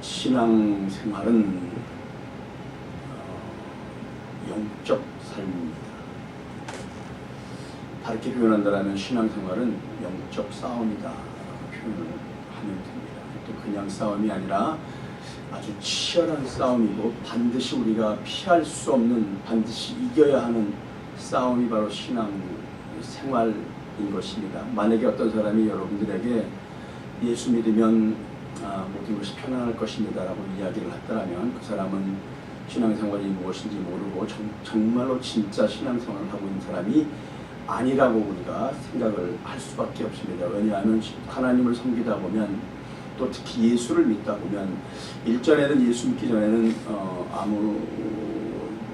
신앙생활은 영적 삶입니다. 다르게 표현한다면 신앙생활은 영적 싸움이다 표현을 하면 됩니다. 또 그냥 싸움이 아니라 아주 치열한 싸움이고 반드시 우리가 피할 수 없는, 반드시 이겨야 하는 싸움이 바로 신앙생활인 것입니다. 만약에 어떤 사람이 여러분들에게 예수 믿으면 모든 것이 편안할 것입니다 라고 이야기를 했더라면 그 사람은 신앙생활이 무엇인지 모르고 정말로 진짜 신앙생활을 하고 있는 사람이 아니라고 우리가 생각을 할 수밖에 없습니다. 왜냐하면 하나님을 섬기다 보면, 또 특히 예수를 믿다 보면, 일전에는 예수 믿기 전에는 아무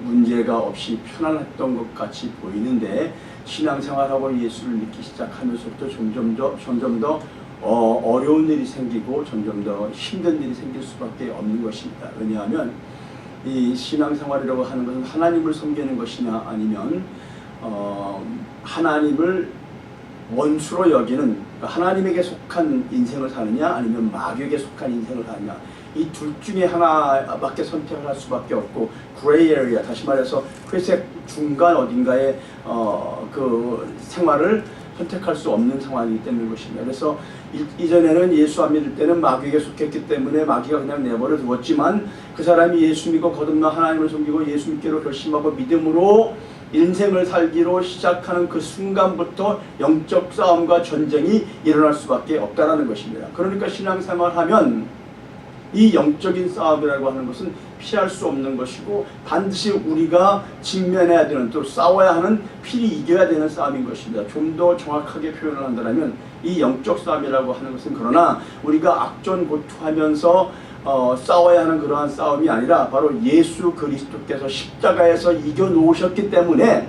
문제가 없이 편안했던 것 같이 보이는데 신앙생활하고 예수를 믿기 시작하면서부터 점점 더 어려운 일이 생기고 점점 더 힘든 일이 생길 수밖에 없는 것입니다. 왜냐하면 이 신앙생활이라고 하는 것은 하나님을 섬기는 것이냐 아니면 하나님을 원수로 여기는, 하나님에게 속한 인생을 사느냐 아니면 마귀에게 속한 인생을 사느냐, 이 둘 중에 하나밖에 선택을 할 수밖에 없고, 그레이 에리아, 다시 말해서 회색 중간 어딘가에 그 생활을 선택할 수 없는 상황이기 때문인 것입니다. 그래서 이전에는 예수 안 믿을 때는 마귀에게 속했기 때문에 마귀가 그냥 내버려 두었지만, 그 사람이 예수 믿고 거듭나 하나님을 섬기고 예수 믿기로 결심하고 믿음으로 인생을 살기로 시작하는 그 순간부터 영적 싸움과 전쟁이 일어날 수밖에 없다는 것입니다. 그러니까 신앙생활하면 이 영적인 싸움이라고 하는 것은 피할 수 없는 것이고 반드시 우리가 직면해야 되는, 또 싸워야 하는, 필히 이겨야 되는 싸움인 것입니다. 좀 더 정확하게 표현을 한다면 이 영적 싸움이라고 하는 것은 그러나 우리가 악전고투하면서 싸워야 하는 그러한 싸움이 아니라 바로 예수 그리스도께서 십자가에서 이겨놓으셨기 때문에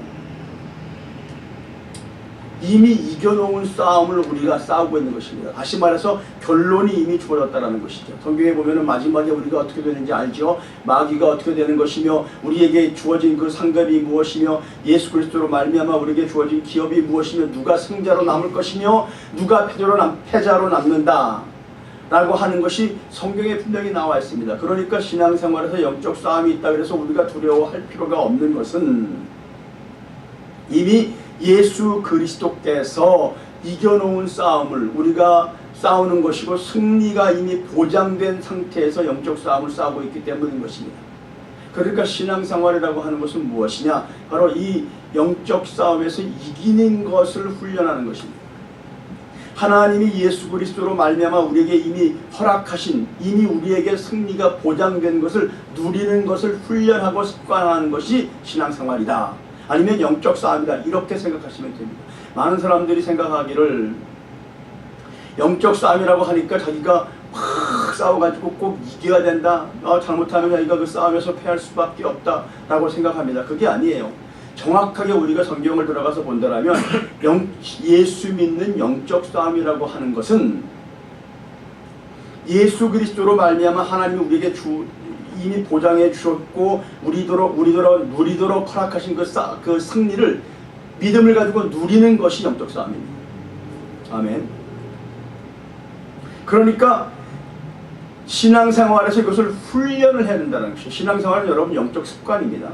이미 이겨놓은 싸움을 우리가 싸우고 있는 것입니다. 다시 말해서 결론이 이미 주어졌다는 것이죠. 성경에 보면 마지막에 우리가 어떻게 되는지 알죠. 마귀가 어떻게 되는 것이며 우리에게 주어진 그 상급이 무엇이며 예수 그리스도로 말미암아 우리에게 주어진 기업이 무엇이며 누가 승자로 남을 것이며 누가 패자로 남는다 라고 하는 것이 성경에 분명히 나와 있습니다. 그러니까 신앙생활에서 영적 싸움이 있다 그래서 우리가 두려워할 필요가 없는 것은 이미 예수 그리스도께서 이겨놓은 싸움을 우리가 싸우는 것이고 승리가 이미 보장된 상태에서 영적 싸움을 싸우고 있기 때문인 것입니다. 그러니까 신앙생활이라고 하는 것은 무엇이냐? 바로 이 영적 싸움에서 이기는 것을 훈련하는 것입니다. 하나님이 예수 그리스도로 말미암아 우리에게 이미 허락하신, 이미 우리에게 승리가 보장된 것을 누리는 것을 훈련하고 습관하는 것이 신앙생활이다. 아니면 영적 싸움이다. 이렇게 생각하시면 됩니다. 많은 사람들이 생각하기를 영적 싸움이라고 하니까 자기가 막 싸워가지고 꼭 이겨야 된다. 잘못하면 자기가 그 싸움에서 패할 수밖에 없다 라고 생각합니다. 그게 아니에요. 정확하게 우리가 성경을 들어가서 본다면 예수 믿는 영적 싸움이라고 하는 것은 예수 그리스도로 말미암아 하나님이 우리에게 이미 보장해 주셨고 우리도록 누리도록 허락하신 그 승리를 믿음을 가지고 누리는 것이 영적 싸움입니다. 아멘. 그러니까 신앙생활에서 이것을 훈련을 해야 된다는 것이죠. 신앙생활은 여러분 영적 습관입니다.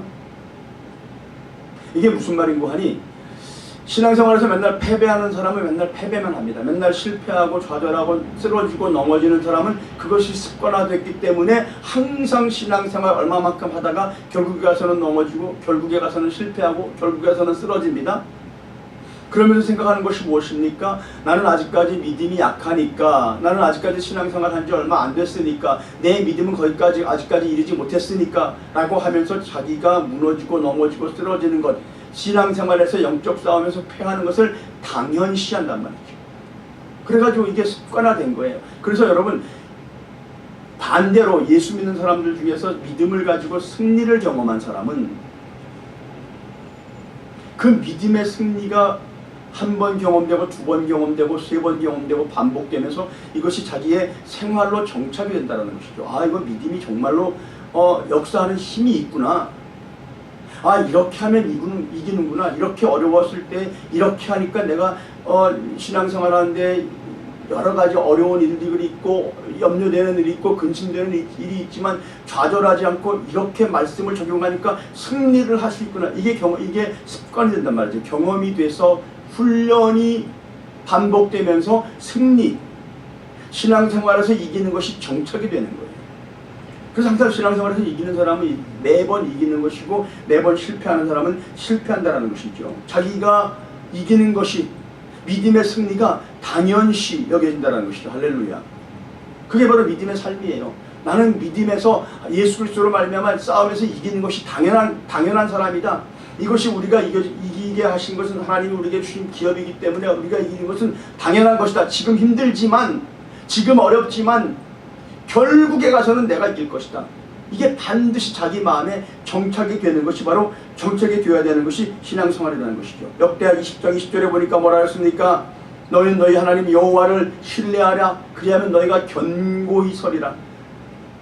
이게 무슨 말인고 하니, 신앙생활에서 맨날 패배하는 사람은 맨날 패배만 합니다. 맨날 실패하고 좌절하고 쓰러지고 넘어지는 사람은 그것이 습관화됐기 때문에 항상 신앙생활 얼마만큼 하다가 결국에 가서는 넘어지고 결국에 가서는 실패하고 결국에 가서는 쓰러집니다. 그러면서 생각하는 것이 무엇입니까? 나는 아직까지 믿음이 약하니까, 나는 아직까지 신앙생활 한 지 얼마 안 됐으니까, 내 믿음은 거기까지 아직까지 이르지 못했으니까 라고 하면서 자기가 무너지고 넘어지고 쓰러지는 것, 신앙생활에서 영적 싸움에서 패하는 것을 당연시한단 말이죠. 그래가지고 이게 습관화된 거예요. 그래서 여러분, 반대로 예수 믿는 사람들 중에서 믿음을 가지고 승리를 경험한 사람은 그 믿음의 승리가 한 번 경험되고 두 번 경험되고 세 번 경험되고 반복되면서 이것이 자기의 생활로 정착이 된다는 것이죠. 이거 믿음이 정말로 역사하는 힘이 있구나. 이렇게 하면 이기는구나. 이렇게 어려웠을 때 이렇게 하니까 내가 신앙생활 하는데 여러 가지 어려운 일들이 있고 염려되는 일이 있고 근심되는 일이 있지만 좌절하지 않고 이렇게 말씀을 적용하니까 승리를 할 수 있구나. 이게 습관이 된단 말이죠. 경험이 돼서 훈련이 반복되면서 승리, 신앙생활에서 이기는 것이 정착이 되는 거예요. 그래서 항상 신앙생활에서 이기는 사람은 매번 이기는 것이고 매번 실패하는 사람은 실패한다는 것이죠. 자기가 이기는 것이 믿음의 승리가 당연시 여겨진다는 것이죠. 할렐루야. 그게 바로 믿음의 삶이에요. 나는 믿음에서 예수 그리스도로 말미암아 싸움에서 이기는 것이 당연한 사람이다. 이것이 우리가 이기게 하신 것은 하나님이 우리에게 주신 기업이기 때문에 우리가 이기는 것은 당연한 것이다. 지금 힘들지만, 지금 어렵지만 결국에 가서는 내가 이길 것이다. 이게 반드시 자기 마음에 정착이 되는 것이 바로 정착이 되어야 되는 것이 신앙생활이라는 것이죠. 역대하 20장 20절에 보니까 뭐라 했습니까? 너희는 너희 하나님 여호와를 신뢰하라. 그리하면 너희가 견고히 서리라.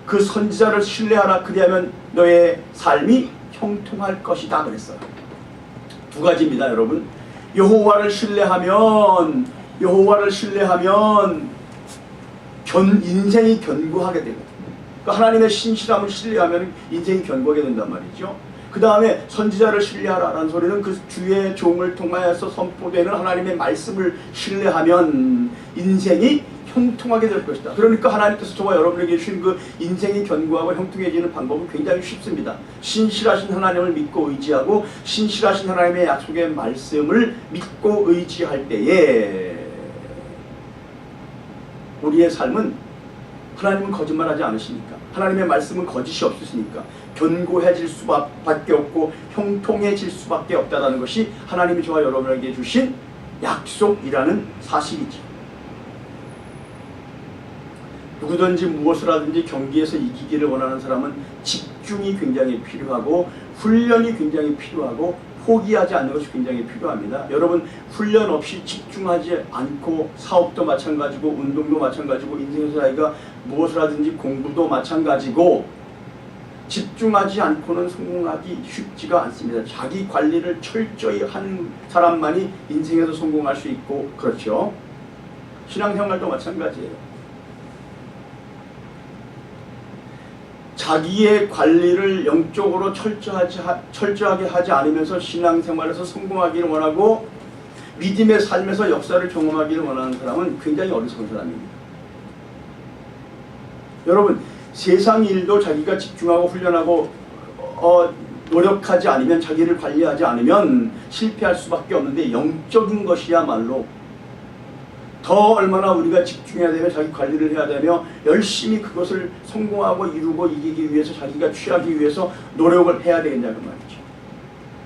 그 선지자를 신뢰하라. 그리하면 너의 삶이 형통할 것이다 그랬어요. 두 가지입니다, 여러분. 여호와를 신뢰하면 인생이 견고하게 되고, 그러니까 하나님의 신실함을 신뢰하면 인생이 견고하게 된단 말이죠. 그 다음에 선지자를 신뢰하라는 소리는 그 주의 종을 통하여서 선포되는 하나님의 말씀을 신뢰하면 인생이 형통하게 될 것이다. 그러니까 하나님께서 저와 여러분에게 주신 그 인생이 견고하고 형통해지는 방법은 굉장히 쉽습니다. 신실하신 하나님을 믿고 의지하고 신실하신 하나님의 약속의 말씀을 믿고 의지할 때에 우리의 삶은, 하나님은 거짓말하지 않으시니까, 하나님의 말씀은 거짓이 없으시니까 견고해질 수밖에 없고 형통해질 수밖에 없다는 것이 하나님이 저와 여러분에게 주신 약속이라는 사실이지. 누구든지 무엇을 하든지 경기에서 이기기를 원하는 사람은 집중이 굉장히 필요하고 훈련이 굉장히 필요하고 포기하지 않는 것이 굉장히 필요합니다. 여러분, 훈련 없이 집중하지 않고 사업도 마찬가지고 운동도 마찬가지고 인생에서 자기가 무엇을 하든지 공부도 마찬가지고 집중하지 않고는 성공하기 쉽지가 않습니다. 자기 관리를 철저히 하는 사람만이 인생에서 성공할 수 있고, 그렇죠. 신앙생활도 마찬가지예요. 자기의 관리를 영적으로 철저하게 하지 않으면서 신앙생활에서 성공하기를 원하고 믿음의 삶에서 역사를 경험하기를 원하는 사람은 굉장히 어리석은 사람입니다. 여러분, 세상 일도 자기가 집중하고 훈련하고 노력하지 않으면, 자기를 관리하지 않으면 실패할 수밖에 없는데, 영적인 것이야말로 더 얼마나 우리가 집중해야 되며 자기 관리를 해야 되며 열심히 그것을 성공하고 이루고 이기기 위해서, 자기가 취하기 위해서 노력을 해야 되겠냐는 말이죠.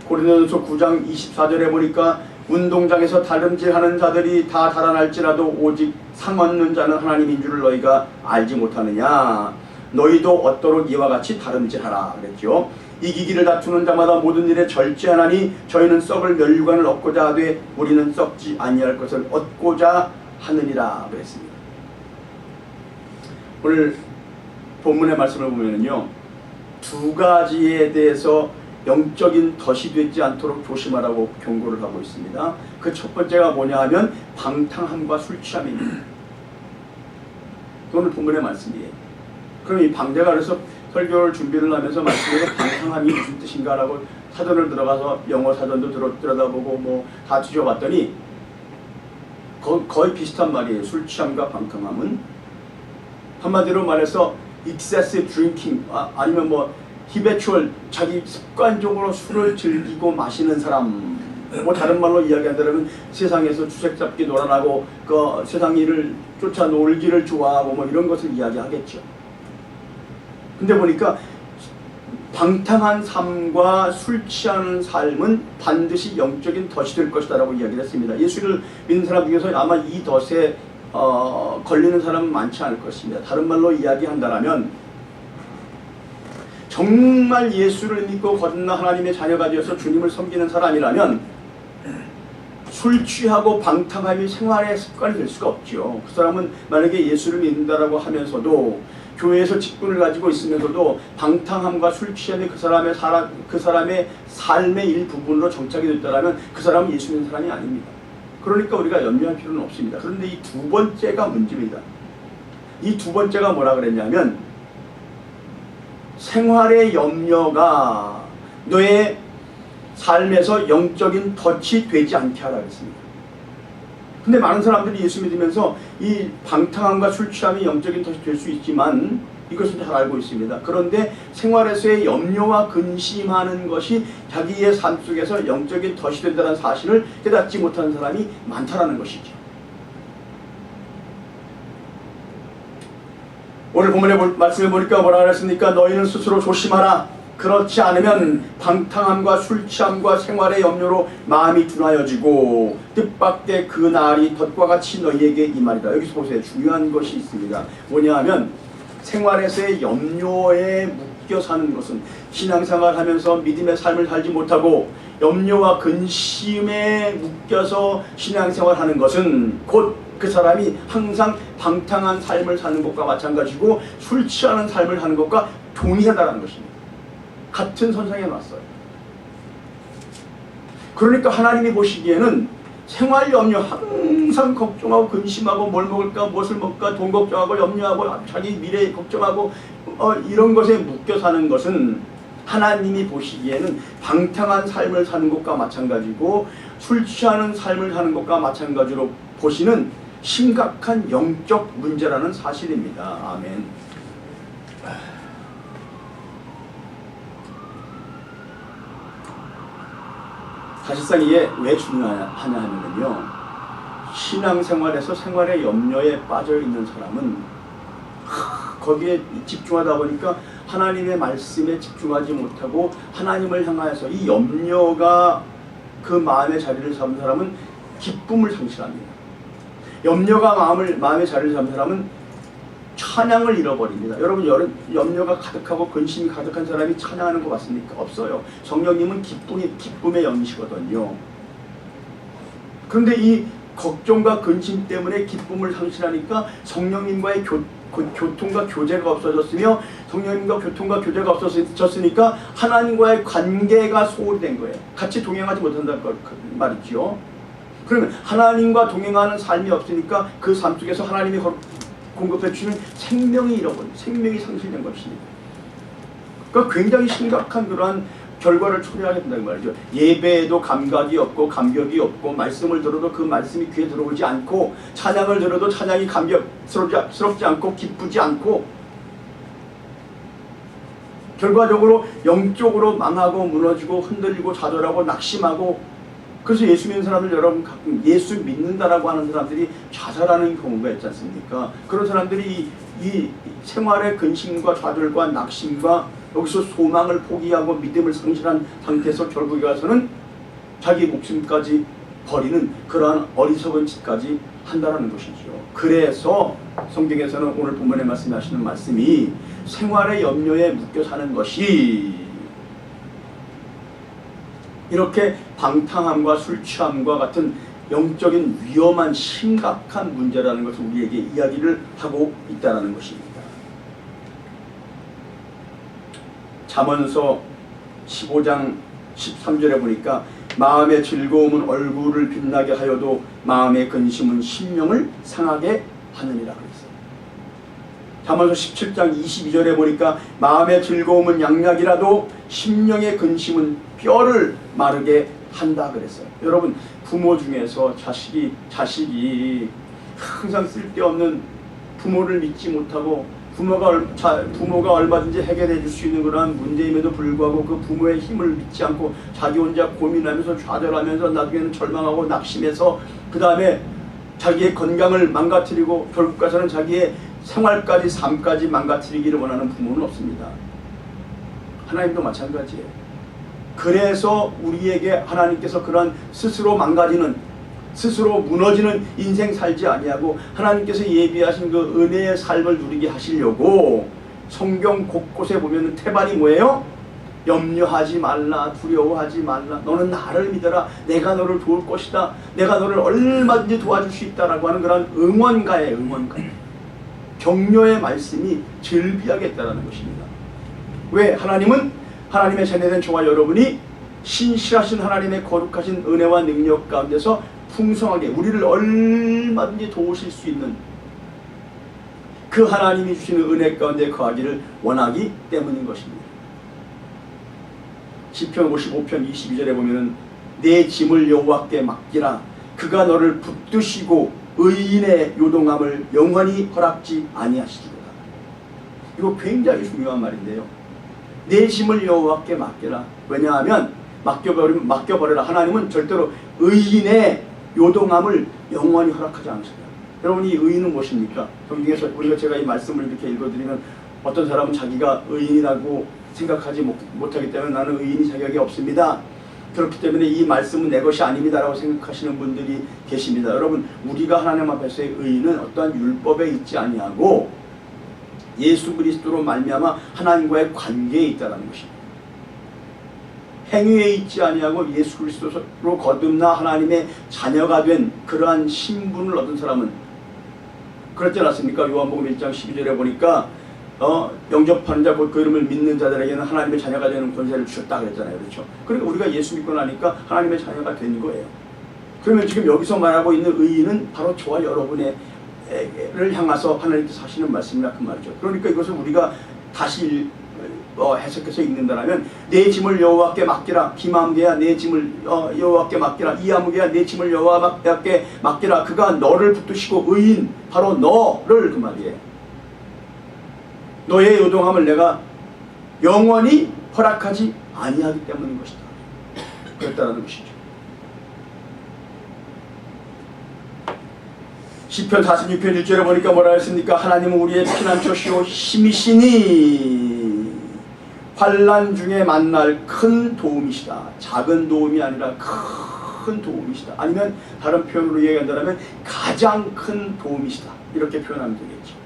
고린도전서 9장 24절에 보니까 운동장에서 다름질하는 자들이 다 달아날지라도 오직 상 얻는 자는 하나님인 줄을 너희가 알지 못하느냐. 너희도 얻도록 이와 같이 다름질하라 그랬죠. 이기기를 다투는 자마다 모든 일에 절제하나니 저희는 썩을 멸류관을 얻고자 하되 우리는 썩지 아니할 것을 얻고자 하느니라 그랬습니다. 오늘 본문의 말씀을 보면요, 두 가지에 대해서 영적인 덫이 되지 않도록 조심하라고 경고를 하고 있습니다. 그 첫 번째가 뭐냐 하면 방탕함과 술 취함입니다. 오늘 본문의 말씀이에요. 그럼 이 방대가 그래서 설교를 준비를 하면서 말씀에서 방탕함이 무슨 뜻인가라고 사전을 들어가서 영어 사전도 들여다보고 뭐 다 뒤져봤더니 거의 비슷한 말이에요. 술 취함과 방탕함은 한마디로 말해서 excessive drinking, 아니면 뭐 habitual, 자기 습관적으로 술을 즐기고 마시는 사람, 뭐 다른 말로 이야기한다면 세상에서 주색 잡기 놀아나고 그 세상 일을 쫓아 놀기를 좋아하고 뭐 이런 것을 이야기하겠죠. 근데 보니까 방탕한 삶과 술 취하는 삶은 반드시 영적인 덫이 될 것이다 라고 이야기를 했습니다. 예수를 믿는 사람 중에서 아마 이 덫에 걸리는 사람은 많지 않을 것입니다. 다른 말로 이야기한다면 정말 예수를 믿고 거듭나 하나님의 자녀가 되어서 주님을 섬기는 사람이라면 술 취하고 방탕함이 생활의 습관이 될 수가 없죠. 그 사람은 만약에 예수를 믿는다라고 하면서도 교회에서 직분을 가지고 있으면서도 방탕함과 술 취함이 그 사람의 삶의 일부분으로 정착이 됐다면 그 사람은 예수 믿는 사람이 아닙니다. 그러니까 우리가 염려할 필요는 없습니다. 그런데 이 두 번째가 문제입니다. 이 두 번째가 뭐라 그랬냐면 생활의 염려가 너의 삶에서 영적인 덫이 되지 않게 하라 그랬습니다. 근데 많은 사람들이 예수 믿으면서 이 방탕함과 술 취함이 영적인 덫이 될 수 있지만 이것은 잘 알고 있습니다. 그런데 생활에서의 염려와 근심하는 것이 자기의 삶 속에서 영적인 덫이 된다는 사실을 깨닫지 못하는 사람이 많다는 것이죠. 오늘 본문의 말씀을 보니까 뭐라 그랬습니까? 너희는 스스로 조심하라. 그렇지 않으면 방탕함과 술 취함과 생활의 염려로 마음이 둔하여지고 뜻밖의 그 날이 덫과 같이 너희에게 임하리라. 여기서 보세요. 중요한 것이 있습니다. 뭐냐 하면 생활에서의 염려에 묶여 사는 것은 신앙생활 하면서 믿음의 삶을 살지 못하고 염려와 근심에 묶여서 신앙생활 하는 것은 곧 그 사람이 항상 방탕한 삶을 사는 것과 마찬가지고 술 취하는 삶을 하는 것과 동의하다는 것입니다. 같은 선상에 놨어요. 그러니까 하나님이 보시기에는 생활 염려 항상 걱정하고 근심하고 뭘 먹을까 무엇을 먹을까 돈 걱정하고 염려하고 자기 미래 걱정하고 이런 것에 묶여 사는 것은 하나님이 보시기에는 방탕한 삶을 사는 것과 마찬가지고 술 취하는 삶을 사는 것과 마찬가지로 보시는 심각한 영적 문제라는 사실입니다. 아멘. 사실상 이게 왜 중요하냐 하면요, 신앙생활에서 생활의 염려에 빠져 있는 사람은 거기에 집중하다 보니까 하나님의 말씀에 집중하지 못하고 하나님을 향하여서 이 염려가 그 마음의 자리를 잡은 사람은 기쁨을 상실합니다. 염려가 마음의 자리를 잡은 사람은 찬양을 잃어버립니다. 여러분, 염려가 가득하고 근심이 가득한 사람이 찬양하는 거 맞습니까? 없어요. 성령님은 기쁨의 영이시거든요. 그런데 이 걱정과 근심 때문에 기쁨을 상실하니까 성령님과의 교통과 교제가 없어졌으며 성령님과 교통과 교제가 없어졌으니까 하나님과의 관계가 소홀히 된 거예요. 같이 동행하지 못한다는 말이죠. 그러면 하나님과 동행하는 삶이 없으니까 그 삶 속에서 하나님이 공급해 주시는 생명이 생명이 상실된 것입니다. 그러니까 굉장히 심각한 그러한 결과를 초래하게 된다는 말이죠. 예배에도 감각이 없고 감격이 없고 말씀을 들어도 그 말씀이 귀에 들어오지 않고 찬양을 들어도 찬양이 감격스럽지 않고 기쁘지 않고 결과적으로 영적으로 망하고 무너지고 흔들리고 좌절하고 낙심하고 그래서 예수 믿는 사람들 여러분 가끔 예수 믿는다라고 하는 사람들이 자살하는 경우가 있지 않습니까? 그런 사람들이 이 생활의 근심과 좌절과 낙심과 여기서 소망을 포기하고 믿음을 상실한 상태에서 결국에 가서는 자기 목숨까지 버리는 그러한 어리석은 짓까지 한다는 것이죠. 그래서 성경에서는 오늘 본문에 말씀하시는 말씀이 생활의 염려에 묶여 사는 것이 이렇게 방탕함과 술 취함과 같은 영적인 위험한 심각한 문제라는 것을 우리에게 이야기를 하고 있다는 것입니다. 잠언서 15장 13절에 보니까 마음의 즐거움은 얼굴을 빛나게 하여도 마음의 근심은 심령을 상하게 하느니라 그랬어요. 잠언서 17장 22절에 보니까 마음의 즐거움은 양약이라도 심령의 근심은 뼈를 마르게 한다 그랬어요. 여러분, 부모 중에서 자식이 항상 쓸데없는 부모를 믿지 못하고 부모가 얼마든지 해결해 줄 수 있는 그러한 문제임에도 불구하고 그 부모의 힘을 믿지 않고 자기 혼자 고민하면서 좌절하면서 나중에는 절망하고 낙심해서 그 다음에 자기의 건강을 망가뜨리고 결국 가서는 자기의 생활까지 삶까지 망가뜨리기를 원하는 부모는 없습니다. 하나님도 마찬가지예요. 그래서 우리에게 하나님께서 그러한 스스로 망가지는 스스로 무너지는 인생 살지 아니하고 하나님께서 예비하신 그 은혜의 삶을 누리게 하시려고 성경 곳곳에 보면 태반이 뭐예요? 염려하지 말라, 두려워하지 말라, 너는 나를 믿어라, 내가 너를 도울 것이다, 내가 너를 얼마든지 도와줄 수 있다라고 하는 그런 응원가예요. 격려의 말씀이 즐비하게 있다는 것입니다. 왜? 하나님의 자녀된 저와 여러분이 신실하신 하나님의 거룩하신 은혜와 능력 가운데서 풍성하게 우리를 얼마든지 도우실 수 있는 그 하나님이 주시는 은혜 가운데 거하기를 원하기 때문인 것입니다. 시편 55편 22절에 보면은 내 짐을 여호와께 맡기라. 그가 너를 붙드시고 의인의 요동함을 영원히 허락지 아니하시리로다. 이거 굉장히 중요한 말인데요. 내 짐을 여호와께 맡기라. 왜냐하면 맡겨버려라. 하나님은 절대로 의인의 요동함을 영원히 허락하지 않으십니다. 여러분, 이 의인은 무엇입니까? 성경에서 우리가 제가 이 말씀을 이렇게 읽어드리면 어떤 사람은 자기가 의인이라고 생각하지 못하기 때문에 나는 의인이 자격이 없습니다. 그렇기 때문에 이 말씀은 내 것이 아닙니다라고 생각하시는 분들이 계십니다. 여러분, 우리가 하나님 앞에서의 의인은 어떠한 율법에 있지 아니하고 예수 그리스도로 말미암아 하나님과의 관계에 있다는 것입니다. 행위에 있지 아니하고 예수 그리스도로 거듭나 하나님의 자녀가 된 그러한 신분을 얻은 사람은 그렇지 않았습니까? 요한복음 1장 12절에 보니까 영접하는 자 곧 그 이름을 믿는 자들에게는 하나님의 자녀가 되는 권세를 주셨다 그랬잖아요. 그렇죠? 그러니까 우리가 예수 믿고 나니까 하나님의 자녀가 된 거예요. 그러면 지금 여기서 말하고 있는 의인은 바로 저와 여러분을 향해서 하나님께서 하시는 말씀이라 그 말이죠. 그러니까 이것을 우리가 다시 해석해서 읽는다라면 내 짐을 여호와께 맡기라. 기마무게야 내 짐을 여호와께 맡기라. 이하무게야 내 짐을 여호와께 맡기라. 그가 너를 붙드시고 의인 바로 너를 그 말이에요. 너의 요동함을 내가 영원히 허락하지 아니하기 때문인 것이다. 그랬다는 것이죠. 시편 46편 1절에 보니까 뭐라 했습니까? 하나님은 우리의 피난처시오 힘이시니 환난 중에 만날 큰 도움이시다. 작은 도움이 아니라 큰 도움이시다. 아니면 다른 표현으로 이야기한다면 가장 큰 도움이시다. 이렇게 표현하면 되겠죠.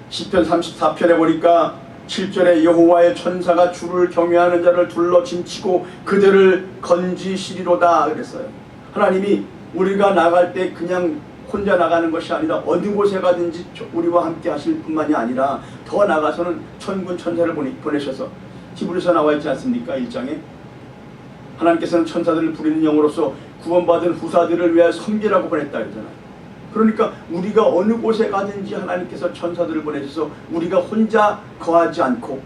시편 34편에 보니까 7절에 여호와의 천사가 주를 경외하는 자를 둘러 짐치고 그들을 건지시리로다 그랬어요. 하나님이 우리가 나갈 때 그냥 혼자 나가는 것이 아니라 어느 곳에 가든지 우리와 함께 하실 뿐만이 아니라 더 나가서는 천군 천사를 보내셔서 히브리서 나와 있지 않습니까? 1장에 하나님께서는 천사들을 부리는 영으로서 구원받은 후사들을 위하여 섬기라고 보냈다 그러잖아요. 그러니까 우리가 어느 곳에 가든지 하나님께서 천사들을 보내셔서 우리가 혼자 거하지 않고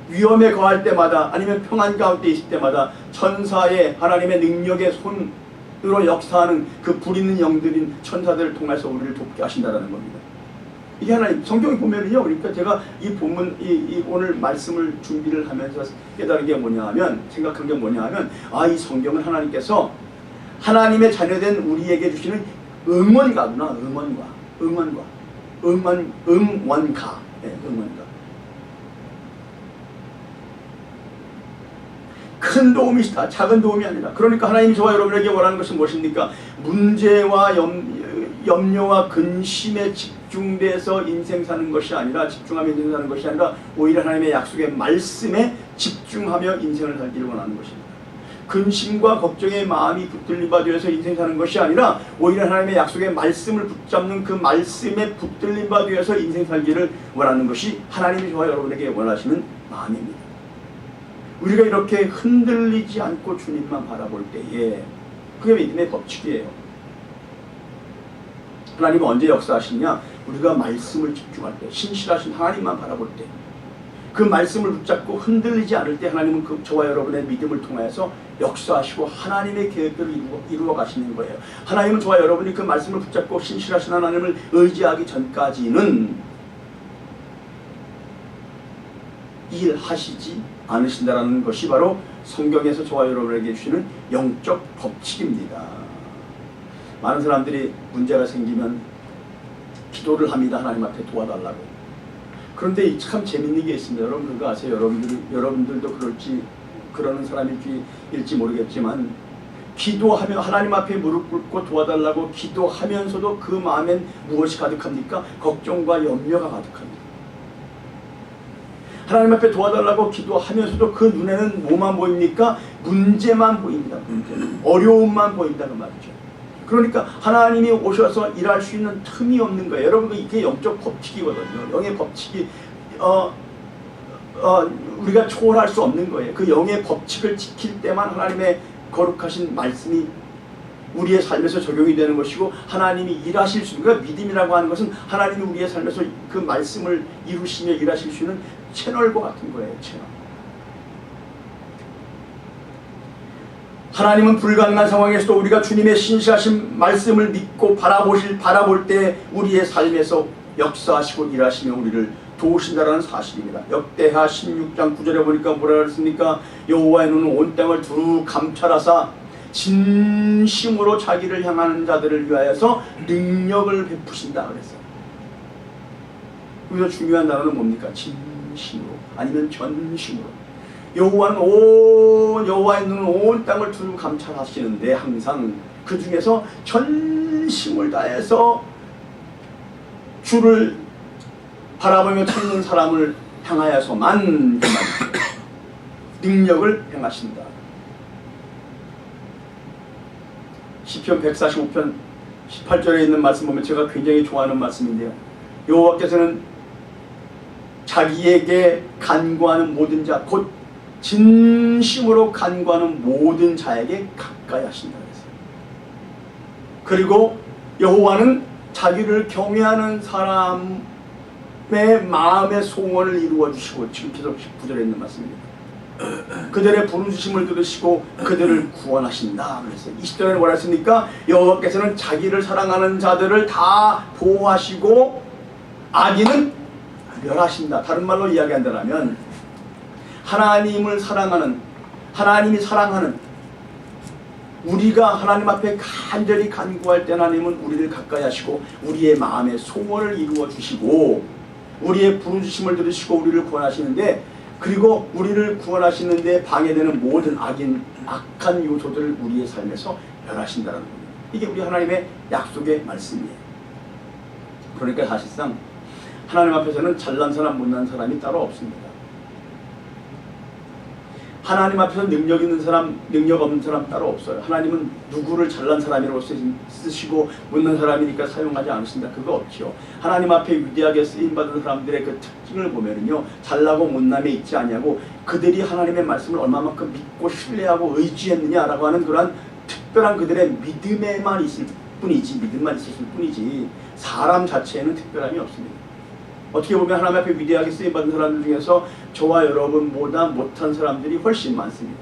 위험에 거할 때마다 아니면 평안 가운데 있을 때마다 천사의 하나님의 능력의 손으로 역사하는 그 부리는 영들인 천사들을 통해서 우리를 돕게 하신다는 겁니다. 이게 하나님 성경에 보면은요, 그러니까 제가 이 본문 이 오늘 말씀을 준비를 하면서 깨달은 게 뭐냐 하면 생각한 게 뭐냐 하면 이 성경은 하나님께서 하나님의 자녀된 우리에게 주시는 응원가구나. 응원가. 네, 응원가. 큰 도움이시다. 작은 도움이 아니라. 그러니까 하나님이 저와 여러분에게 원하는 것은 무엇입니까? 문제와 염려와 근심에 집중돼서 인생 사는 것이 아니라 집중하며 인생 사는 것이 아니라 오히려 하나님의 약속의 말씀에 집중하며 인생을 살기를 원하는 것입니다. 근심과 걱정의 마음이 붙들림 받으면서 인생 사는 것이 아니라 오히려 하나님의 약속의 말씀을 붙잡는 그 말씀에 붙들림 받으면서 인생 살기를 원하는 것이 하나님이 저와 여러분에게 원하시는 마음입니다. 우리가 이렇게 흔들리지 않고 주님만 바라볼 때에 그게 믿음의 법칙이에요. 하나님은 언제 역사하시냐? 우리가 말씀을 집중할 때, 신실하신 하나님만 바라볼 때, 그 말씀을 붙잡고 흔들리지 않을 때 하나님은 저와 여러분의 믿음을 통해서 역사하시고 하나님의 계획들을 이루어 가시는 거예요. 하나님은 저와 여러분이 그 말씀을 붙잡고 신실하신 하나님을 의지하기 전까지는 일하시지 않으신다라는 것이 바로 성경에서 저와 여러분에게 주시는 영적 법칙입니다. 많은 사람들이 문제가 생기면 기도를 합니다. 하나님 앞에 도와달라고. 그런데 참 재밌는 게 있습니다. 여러분 그거 아세요? 여러분들도 그러는 사람일지 모르겠지만 기도하며 하나님 앞에 무릎 꿇고 도와달라고 기도하면서도 그 마음엔 무엇이 가득합니까? 걱정과 염려가 가득합니다. 하나님 앞에 도와달라고 기도하면서도 그 눈에는 뭐만 보입니까? 문제만 보입니다. 어려움만 보인다 그 말이죠. 그러니까 하나님이 오셔서 일할 수 있는 틈이 없는 거예요. 여러분 이게 영적 법칙이거든요. 영의 법칙이 우리가 초월할 수 없는 거예요. 그 영의 법칙을 지킬 때만 하나님의 거룩하신 말씀이 우리의 삶에서 적용이 되는 것이고 하나님이 일하실 수 있는, 그러니까 믿음이라고 하는 것은 하나님이 우리의 삶에서 그 말씀을 이루시며 일하실 수 있는 채널과 같은 거예요. 채널. 하나님은 불가능한 상황에서도 우리가 주님의 신실하신 말씀을 믿고 바라볼 때 우리의 삶에서 역사하시고 일하시며 우리를 도우신다라는 사실입니다. 역대하 16장 9절에 보니까 뭐라 그랬습니까? 여호와의 눈은 온 땅을 두루 감찰하사 진심으로 자기를 향하는 자들을 위하여서 능력을 베푸신다 그랬어요. 여기서 중요한 단어는 뭡니까? 진심으로 아니면 전심으로. 여호와의 눈은 온 땅을 두루 감찰하시는데 항상 그 중에서 전심을 다해서 주를 바라보며 찾는 사람을 향하여서만 능력을 행하신다. 시편 145편 18절에 있는 말씀 보면 제가 굉장히 좋아하는 말씀인데요. 여호와께서는 자기에게 간구하는 모든 자, 곧 진심으로 간구하는 모든 자에게 가까이 하신다 그랬어요. 그리고 여호와는 자기를 경외하는 사람의 마음의 소원을 이루어 주시고, 지금 계속 19절에 있는 말씀입니다. 그들의 부르짖음을 들으시고 그들을 구원하신다 그랬어요. 20절에 뭐라 했습니까? 여호와께서는 자기를 사랑하는 자들을 다 보호하시고 악인은 멸하신다. 다른 말로 이야기한다면 하나님을 사랑하는, 하나님이 사랑하는, 우리가 하나님 앞에 간절히 간구할 때 하나님은 우리를 가까이 하시고 우리의 마음의 소원을 이루어 주시고 우리의 부르짖음을 들으시고 우리를 구원하시는데, 그리고 우리를 구원하시는데 방해되는 모든 악한 요소들을 우리의 삶에서 멸하신다는 겁니다. 이게 우리 하나님의 약속의 말씀이에요. 그러니까 사실상 하나님 앞에서는 잘난 사람 못난 사람이 따로 없습니다. 하나님 앞에서 능력 있는 사람, 능력 없는 사람 따로 없어요. 하나님은 누구를 잘난 사람이라고 쓰시고 못난 사람이니까 사용하지 않으신다. 그거 없죠. 하나님 앞에 위대하게 쓰임받은 사람들의 그 특징을 보면은요, 잘나고 못남에 있지 아니하고 그들이 하나님의 말씀을 얼마만큼 믿고 신뢰하고 의지했느냐라고 하는 그러한 특별한 그들의 믿음에만 있을 뿐이지, 믿음만 있었을 뿐이지 사람 자체에는 특별함이 없습니다. 어떻게 보면 하나님 앞에 위대하게 쓰임받은 사람들 중에서 저와 여러분보다 못한 사람들이 훨씬 많습니다.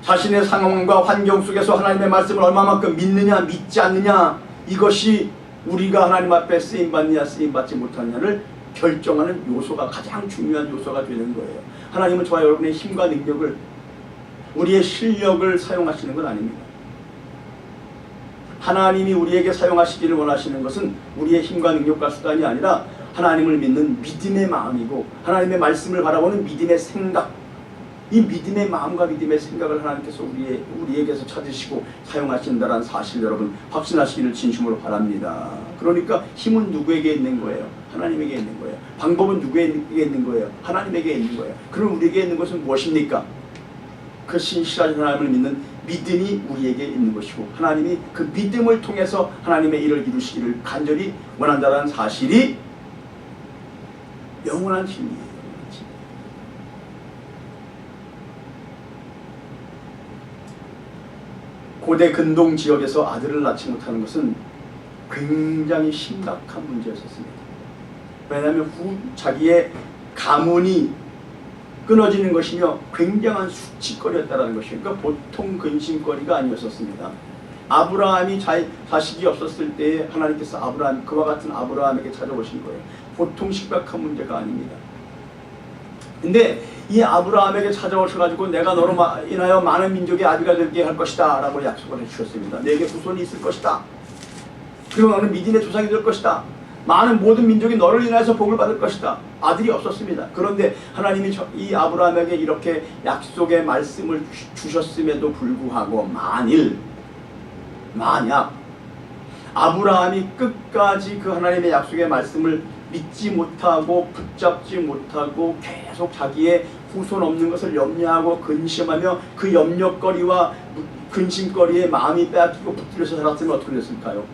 자신의 상황과 환경 속에서 하나님의 말씀을 얼마만큼 믿느냐 믿지 않느냐, 이것이 우리가 하나님 앞에 쓰임받느냐 쓰임받지 못하느냐를 결정하는 요소가, 가장 중요한 요소가 되는 거예요. 하나님은 저와 여러분의 힘과 능력을, 우리의 실력을 사용하시는 건 아닙니다. 하나님이 우리에게 사용하시기를 원하시는 것은 우리의 힘과 능력과 수단이 아니라 하나님을 믿는 믿음의 마음이고 하나님의 말씀을 바라보는 믿음의 생각, 이 믿음의 마음과 믿음의 생각을 하나님께서 우리에게서 찾으시고 사용하신다는 사실 여러분 확신하시기를 진심으로 바랍니다. 그러니까 힘은 누구에게 있는 거예요? 하나님에게 있는 거예요. 방법은 누구에게 있는 거예요? 하나님에게 있는 거예요. 그럼 우리에게 있는 것은 무엇입니까? 그 신실하신 하나님을 믿는 믿음이 우리에게 있는 것이고, 하나님이 그 믿음을 통해서 하나님의 일을 이루시기를 간절히 원한다는 사실이 영원한 힘이에요. 고대 근동 지역에서 아들을 낳지 못하는 것은 굉장히 심각한 문제였었습니다. 왜냐하면 자기의 가문이 끊어지는 것이며 굉장한 수치거리였다는 것이에요. 그러니까 보통 근심거리가 아니었었습니다. 아브라함이 자식이 없었을 때 하나님께서 그와 같은 아브라함에게 찾아오신 거예요. 보통 심각한 문제가 아닙니다. 근데 이 아브라함에게 찾아오셔가지고 내가 너로 인하여 많은 민족의 아비가 되게 할 것이다 라고 약속을 해주셨습니다. 내게 후손이 있을 것이다. 그리고 너는 믿음의 조상이 될 것이다. 많은 모든 민족이 너를 인하여서 복을 받을 것이다. 아들이 없었습니다. 그런데 하나님이 이 아브라함에게 이렇게 약속의 말씀을 주셨음에도 불구하고 만약 아브라함이 끝까지 그 하나님의 약속의 말씀을 믿지 못하고 붙잡지 못하고 계속 자기의 후손 없는 것을 염려하고 근심하며 그 염려거리와 근심거리에 마음이 빼앗기고 붙들려서 살았으면 어떻게 됐을까요?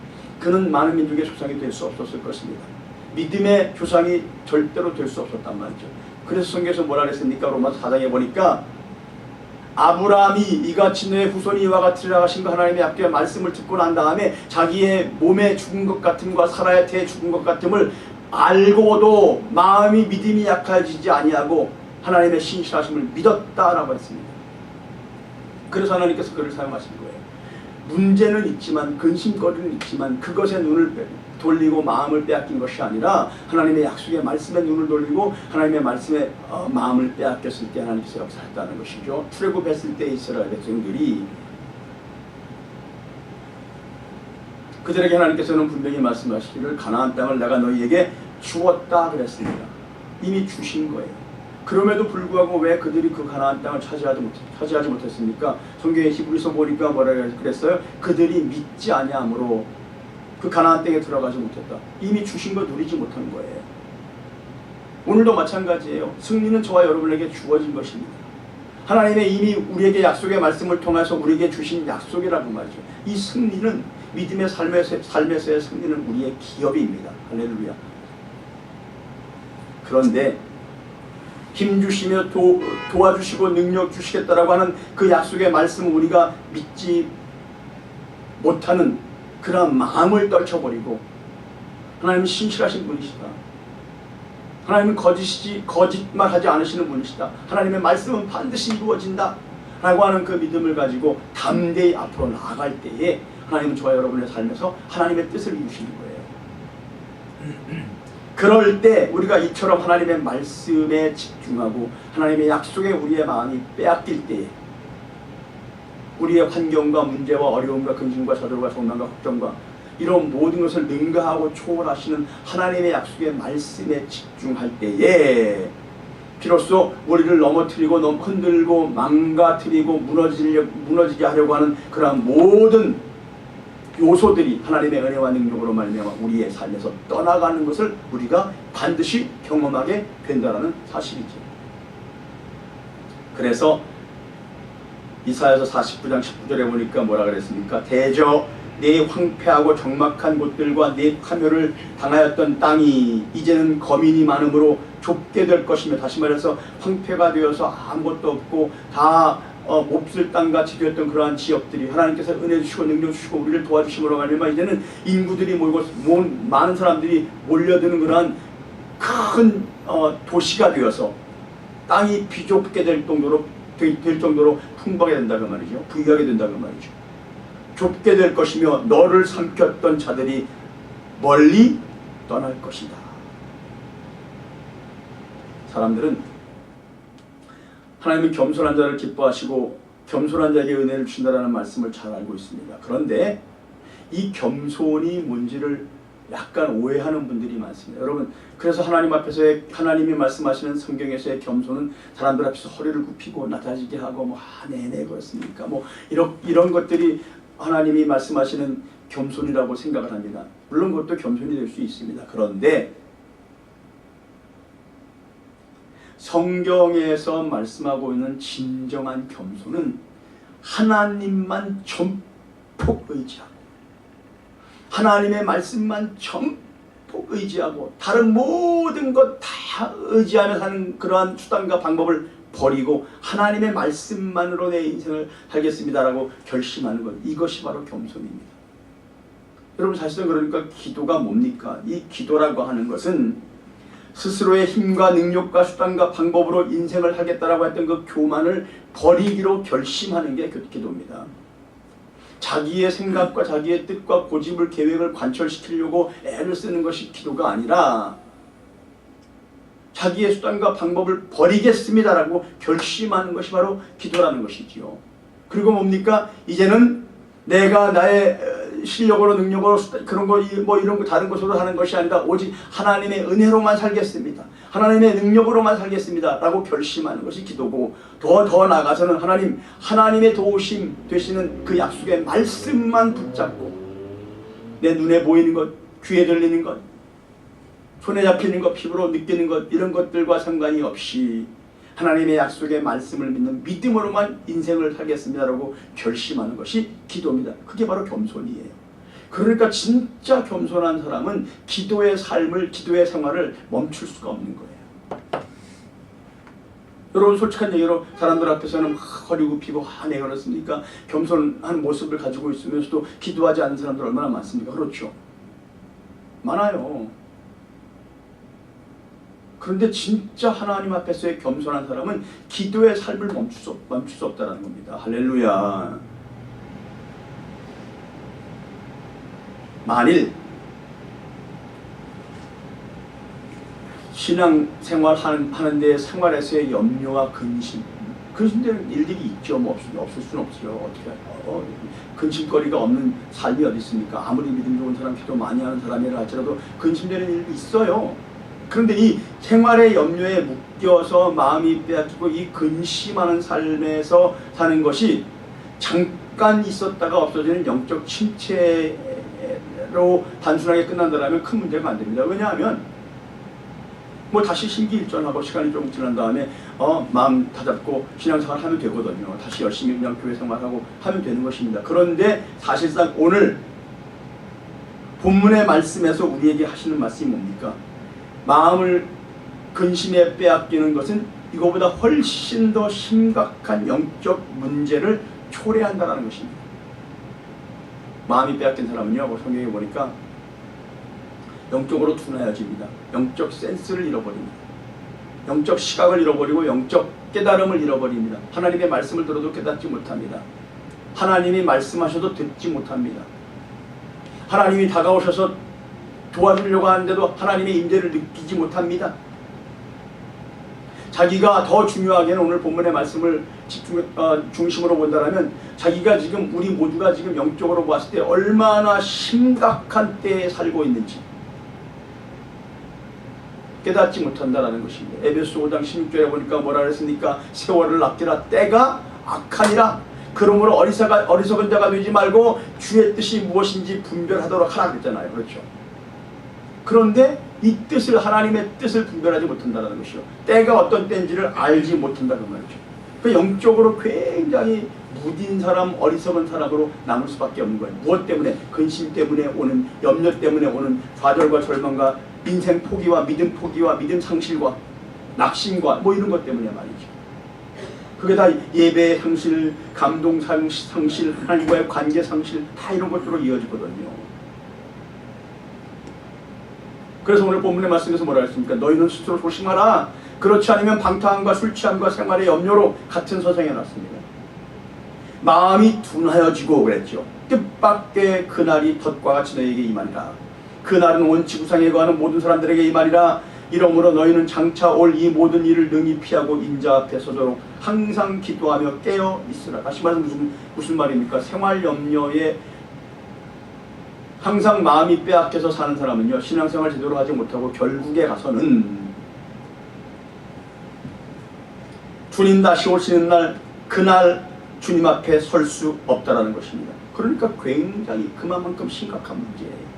그는 많은 민족의 조상이 될 수 없었을 것입니다. 믿음의 조상이 절대로 될 수 없었단 말이죠. 그래서 성경에서 뭐라 그랬습니까? 로마서 4장에 보니까 아브라함이 이같이 내 후손이 이와 같으리라 하신 거 하나님의 약속의 말씀을 듣고 난 다음에 자기의 몸에 죽은 것 같음과 살아야 돼 죽은 것 같음을 알고도 마음이 믿음이 약해지지 아니하고 하나님의 신실하심을 믿었다라고 했습니다. 그래서 하나님께서 그를 사용하신 거예요. 문제는 있지만 근심거리는 있지만 그것에 눈을 돌리고 마음을 빼앗긴 것이 아니라 하나님의 약속의 말씀에 눈을 돌리고 하나님의 말씀에 마음을 빼앗겼을 때 하나님께서 역사했다는 것이죠. 출애굽했을 때 이스라엘 백성들이 그들에게 하나님께서는 분명히 말씀하시기를 가나안 땅을 내가 너희에게 주었다 그랬습니다. 이미 주신 거예요. 그럼에도 불구하고 왜 그들이 그 가나안 땅을 차지하지 못했습니까? 성경의 히브리서 보니까 뭐라 그랬어요? 그들이 믿지 아니함으로 그 가나안 땅에 들어가지 못했다. 이미 주신 거 누리지 못한 거예요. 오늘도 마찬가지예요. 승리는 저와 여러분에게 주어진 것입니다. 하나님의 이미 우리에게 약속의 말씀을 통해서 우리에게 주신 약속이라고 말이죠. 이 승리는 믿음의 삶에서의 승리는 우리의 기업입니다. 할렐루야. 그런데 힘주시며 도와주시고 능력 주시겠다라고 하는 그 약속의 말씀을 우리가 믿지 못하는 그런 마음을 떨쳐버리고 하나님은 신실하신 분이시다. 하나님은 거짓말하지 않으시는 분이시다. 하나님의 말씀은 반드시 이루어진다 라고 하는 그 믿음을 가지고 담대히 앞으로 나아갈 때에 하나님은 저와 여러분의 삶에서 하나님의 뜻을 이루시는 거예요. 그럴 때 우리가 이처럼 하나님의 말씀에 집중하고 하나님의 약속에 우리의 마음이 빼앗길 때에 우리의 환경과 문제와 어려움과 근심과 좌절과 절망과 걱정과 이런 모든 것을 능가하고 초월하시는 하나님의 약속의 말씀에 집중할 때에 비로소 우리를 넘어뜨리고 흔들고 망가뜨리고 무너지게 하려고 하는 그러한 모든 요소들이 하나님의 은혜와 능력으로 말미암아 우리의 삶에서 떠나가는 것을 우리가 반드시 경험하게 된다는 사실이죠. 그래서 이사야서 49장 19절에 보니까 뭐라 그랬습니까? 대저 내 황폐하고 적막한 곳들과 내 파멸을 당하였던 땅이 이제는 거민이 많음으로 좁게 될 것이며, 다시 말해서 황폐가 되어서 아무것도 없고 다 몹쓸 땅같이 되었던 그러한 지역들이 하나님께서 은혜 주시고 능력 주시고 우리를 도와주심으로 말미암아 이제는 인구들이 모이고 많은 사람들이 몰려드는 그러한 큰 도시가 되어서 땅이 비좁게 될 정도로 풍부하게 된다고 말이죠. 부유하게 된다고 말이죠. 좁게 될 것이며 너를 삼켰던 자들이 멀리 떠날 것이다. 사람들은 하나님은 겸손한 자를 기뻐하시고 겸손한 자에게 은혜를 주신다라는 말씀을 잘 알고 있습니다. 그런데 이 겸손이 뭔지를 약간 오해하는 분들이 많습니다. 여러분, 그래서 하나님 앞에서의 하나님이 말씀하시는 성경에서의 겸손은 사람들 앞에서 허리를 굽히고 낮아지게 하고 네네 그렇습니까? 이런 것들이 하나님이 말씀하시는 겸손이라고 생각을 합니다. 물론 그것도 겸손이 될 수 있습니다. 그런데 성경에서 말씀하고 있는 진정한 겸손은 하나님만 전폭 의지하고 하나님의 말씀만 전폭 의지하고 다른 모든 것 다 의지하며 사는 그러한 수단과 방법을 버리고 하나님의 말씀만으로 내 인생을 살겠습니다라고 결심하는 것, 이것이 바로 겸손입니다. 여러분, 사실은 그러니까 기도가 뭡니까? 이 기도라고 하는 것은 스스로의 힘과 능력과 수단과 방법으로 인생을 하겠다라고 했던 그 교만을 버리기로 결심하는 게 기도입니다. 자기의 생각과 자기의 뜻과 고집을 계획을 관철시키려고 애를 쓰는 것이 기도가 아니라 자기의 수단과 방법을 버리겠습니다라고 결심하는 것이 바로 기도라는 것이지요. 그리고 뭡니까? 이제는 내가 나의 실력으로 능력으로 그런 거 이런 거 다른 것으로 하는 것이 아니라 오직 하나님의 은혜로만 살겠습니다. 하나님의 능력으로만 살겠습니다 라고 결심하는 것이 기도고, 더 나아가서는 하나님의 도우심 되시는 그 약속의 말씀만 붙잡고 내 눈에 보이는 것, 귀에 들리는 것, 손에 잡히는 것, 피부로 느끼는 것, 이런 것들과 상관이 없이 하나님의 약속의 말씀을 믿는 믿음으로만 인생을 살겠습니다라고 결심하는 것이 기도입니다. 그게 바로 겸손이에요. 그러니까 진짜 겸손한 사람은 기도의 삶을, 기도의 생활을 멈출 수가 없는 거예요. 여러분 솔직한 얘기로 사람들 앞에서는 막 허리 굽히고 내가 그렇습니까? 겸손한 모습을 가지고 있으면서도 기도하지 않는 사람들 얼마나 많습니까? 그렇죠. 많아요. 그런데 진짜 하나님 앞에서의 겸손한 사람은 기도의 삶을 멈출 수 없다는 겁니다. 할렐루야. 만일 신앙생활 하는데 생활에서의 염려와 근심되는 일들이 있죠. 뭐 없을 수는 없죠. 어떻게 근심거리가 없는 삶이 어디 있습니까? 아무리 믿음 좋은 사람, 기도 많이 하는 사람이라 할지라도 근심되는 일이 있어요. 그런데 이 생활의 염려에 묶여서 마음이 빼앗기고 이 근심하는 삶에서 사는 것이 잠깐 있었다가 없어지는 영적 침체로 단순하게 끝난다면 큰 문제가 안 됩니다. 왜냐하면 뭐 다시 심기일전하고 시간이 좀 지난 다음에 마음 다잡고 신앙생활 하면 되거든요. 다시 열심히 그냥 교회 생활하고 하면 되는 것입니다. 그런데 사실상 오늘 본문의 말씀에서 우리에게 하시는 말씀이 뭡니까? 마음을 근심에 빼앗기는 것은 이거보다 훨씬 더 심각한 영적 문제를 초래한다는 것입니다. 마음이 빼앗긴 사람은요, 성경에 보니까 영적으로 둔하여집니다. 영적 센스를 잃어버립니다. 영적 시각을 잃어버리고 영적 깨달음을 잃어버립니다. 하나님의 말씀을 들어도 깨닫지 못합니다. 하나님이 말씀하셔도 듣지 못합니다. 하나님이 다가오셔서 도와주려고 하는데도 하나님의 임재를 느끼지 못합니다. 자기가 더 중요하게는 오늘 본문의 말씀을 중심으로 본다면 자기가 지금 우리 모두가 지금 영적으로 봤을 때 얼마나 심각한 때에 살고 있는지 깨닫지 못한다는 것입니다. 에베소 5장 16절에 보니까 뭐라 그랬습니까? 세월을 아끼라 때가 악하니라. 그러므로 어리석은 자가 되지 말고 주의 뜻이 무엇인지 분별하도록 하라 그랬잖아요. 그렇죠. 그런데 이 뜻을, 하나님의 뜻을 분별하지 못한다는 것이요. 때가 어떤 때인지를 알지 못한다는 말이죠. 그 영적으로 굉장히 무딘 사람, 어리석은 사람으로 남을 수밖에 없는 거예요. 무엇 때문에? 근심 때문에 오는, 염려 때문에 오는 좌절과 절망과 인생 포기와 믿음 상실과 낙심과 뭐 이런 것 때문에 말이죠. 그게 다 예배의 상실, 감동 상실, 하나님과의 관계 상실, 다 이런 것들로 이어지거든요. 그래서 오늘 본문의 말씀에서 뭐라 했습니까? 너희는 스스로 조심하라. 그렇지 않으면 방탕함과 술 취함과 생활의 염려로 같은 서성해 놨습니다. 마음이 둔하여지고 그랬죠. 뜻밖의 그날이 덫과 같이 너희에게 임하리라. 그날은 온 지구상에 거하는 모든 사람들에게 임하리라. 이러므로 너희는 장차 올 이 모든 일을 능히 피하고 인자 앞에 서도록 항상 기도하며 깨어 있으라. 다시 말해서 무슨 말입니까? 생활 염려에 항상 마음이 빼앗겨서 사는 사람은요, 신앙생활 제대로 하지 못하고 결국에 가서는 주님 다시 오시는 날, 그날 주님 앞에 설 수 없다라는 것입니다. 그러니까 굉장히 그만큼 심각한 문제예요.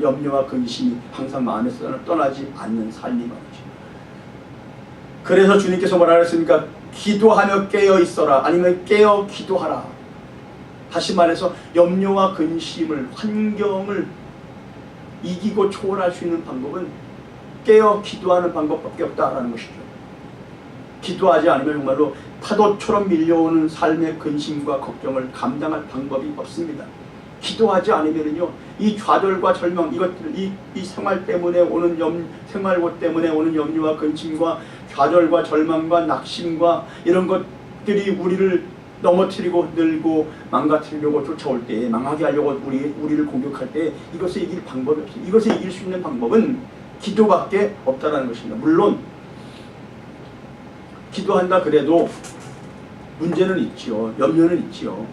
염려와 근심이 항상 마음에서 떠나지 않는 삶이 말이죠. 그래서 주님께서 뭐라 그랬습니까? 기도하며 깨어 있어라. 아니면 깨어 기도하라. 다시 말해서 염려와 근심을, 환경을 이기고 초월할 수 있는 방법은 깨어 기도하는 방법밖에 없다라는 것이죠. 기도하지 않으면 정말로 파도처럼 밀려오는 삶의 근심과 걱정을 감당할 방법이 없습니다. 기도하지 않으면요, 이 좌절과 절망, 이것들, 이 생활 때문에 오는 생활고 때문에 오는 염려와 근심과 좌절과 절망과 낙심과 이런 것들이 우리를 넘어뜨리고 흔들고 망가뜨리려고 쫓아올 때, 망하게 하려고 우리를 공격할 때 이것을 이길 방법이 없습니다. 이것을 이길 수 있는 방법은 기도밖에 없다는 것입니다. 물론 기도한다 그래도 문제는 있지요. 염려는 있지요.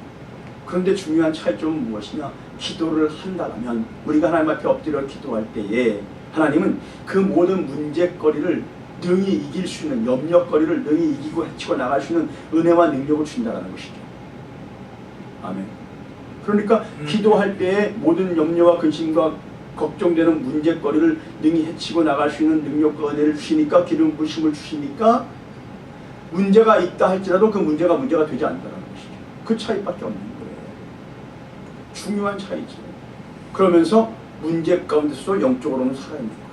그런데 중요한 차이점은 무엇이냐? 기도를 한다면, 우리가 하나님 앞에 엎드려 기도할 때에 하나님은 그 모든 문제거리를 능히 이길 수 있는, 염려거리를 능히 이기고 헤치고 나갈 수 있는 은혜와 능력을 준다는 것이죠. 아멘. 그러니까 기도할 때에 모든 염려와 근심과 걱정되는 문제거리를 능히 헤치고 나갈 수 있는 능력과 은혜를 주시니까, 기름 부으심을 주시니까 문제가 있다 할지라도 그 문제가 되지 않는다는 것이죠. 그 차이밖에 없는 거예요. 중요한 차이죠. 그러면서 문제 가운데서도 영적으로는 살아있는 거예요.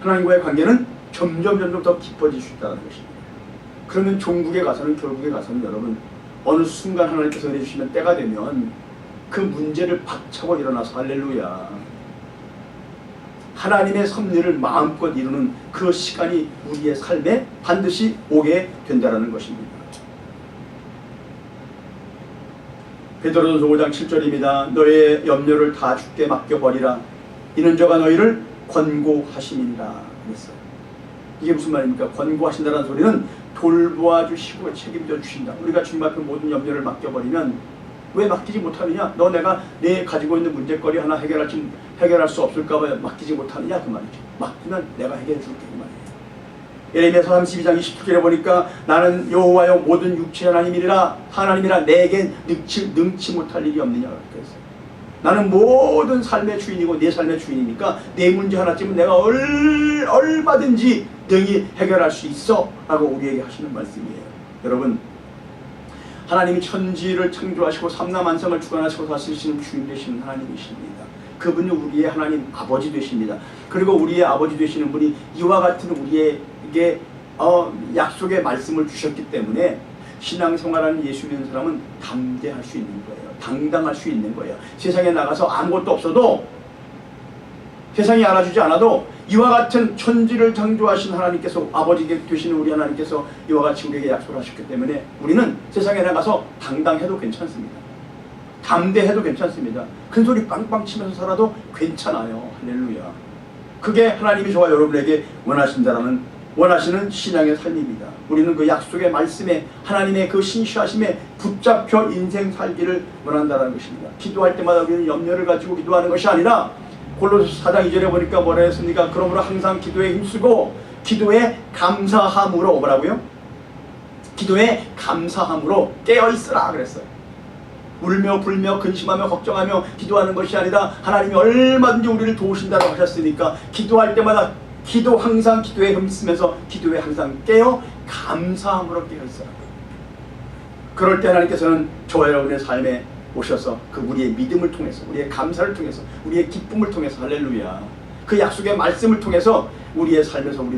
하나님과의 관계는 점점 더 깊어질 수 있다는 것입니다. 그러면 종국에 가서는, 결국에 가서는 여러분, 어느 순간 하나님께서 은혜 주시면 때가 되면 그 문제를 박차고 일어나서 할렐루야, 하나님의 섭리를 마음껏 이루는 그 시간이 우리의 삶에 반드시 오게 된다는 것입니다. 베드로전서 5장 7절입니다. 너의 염려를 다 주께 맡겨버리라. 이는 저가 너희를 권고하심이니라 그랬어요. 이게 무슨 말입니까? 권고하신다는 소리는 돌보아 주시고 책임져 주신다. 우리가 주님 앞에 모든 염려를 맡겨버리면, 왜 맡기지 못하느냐? 너 내가 내 가지고 있는 문제거리 하나 해결할 수 없을까봐 맡기지 못하느냐? 그 말이죠. 맡기면 내가 해결해 줄게 그 말이에요. 예레미야서 32장 27절에 보니까 나는 여호와여 모든 육체의 하나님이라 내겐 능치 못할 일이 없느냐 그랬어요. 나는 모든 삶의 주인이고 내 삶의 주인이니까 내 문제 하나쯤은 내가 얼마든지 능히 해결할 수 있어 라고 우리에게 하시는 말씀이에요. 여러분, 하나님이 천지를 창조하시고 삼라만상을 주관하시고 다스리시는 주인 되시는 하나님이십니다. 그분이 우리의 하나님 아버지 되십니다. 그리고 우리의 아버지 되시는 분이 이와 같은 우리에게 약속의 말씀을 주셨기 때문에 신앙생활하는 예수 믿는 사람은 담대할 수 있는 거예요. 당당할 수 있는 거예요. 세상에 나가서 아무것도 없어도, 세상이 알아주지 않아도 이와 같은 천지를 창조하신 하나님께서, 아버지 되시는 우리 하나님께서 이와 같이 우리에게 약속을 하셨기 때문에 우리는 세상에 나가서 당당해도 괜찮습니다. 담대해도 괜찮습니다. 큰소리 빵빵 치면서 살아도 괜찮아요. 할렐루야. 그게 하나님이 저와 여러분에게 원하시는 신앙의 삶입니다. 우리는 그 약속의 말씀에, 하나님의 그 신실하심에 붙잡혀 인생 살기를 원한다는 것입니다. 기도할 때마다 우리는 염려를 가지고 기도하는 것이 아니라, 골로새서 4장 2절에 보니까 뭐라 했습니까? 그러므로 항상 기도에 힘쓰고 기도에 감사함으로, 뭐라고요? 기도에 감사함으로 깨어있으라 그랬어요. 울며 불며 근심하며 걱정하며 기도하는 것이 아니라 하나님이 얼마든지 우리를 도우신다고 하셨으니까 기도할 때마다 항상 기도에 힘쓰면서 기도에 항상 깨어 감사함으로 깨어있으라. 그럴 때 하나님께서는 저와 여러분의 삶에 오셔서 그 우리의 믿음을 통해서, 우리의 감사를 통해서, 우리의 기쁨을 통해서, 할렐루야, 그 약속의 말씀을 통해서 우리의 삶에서 우리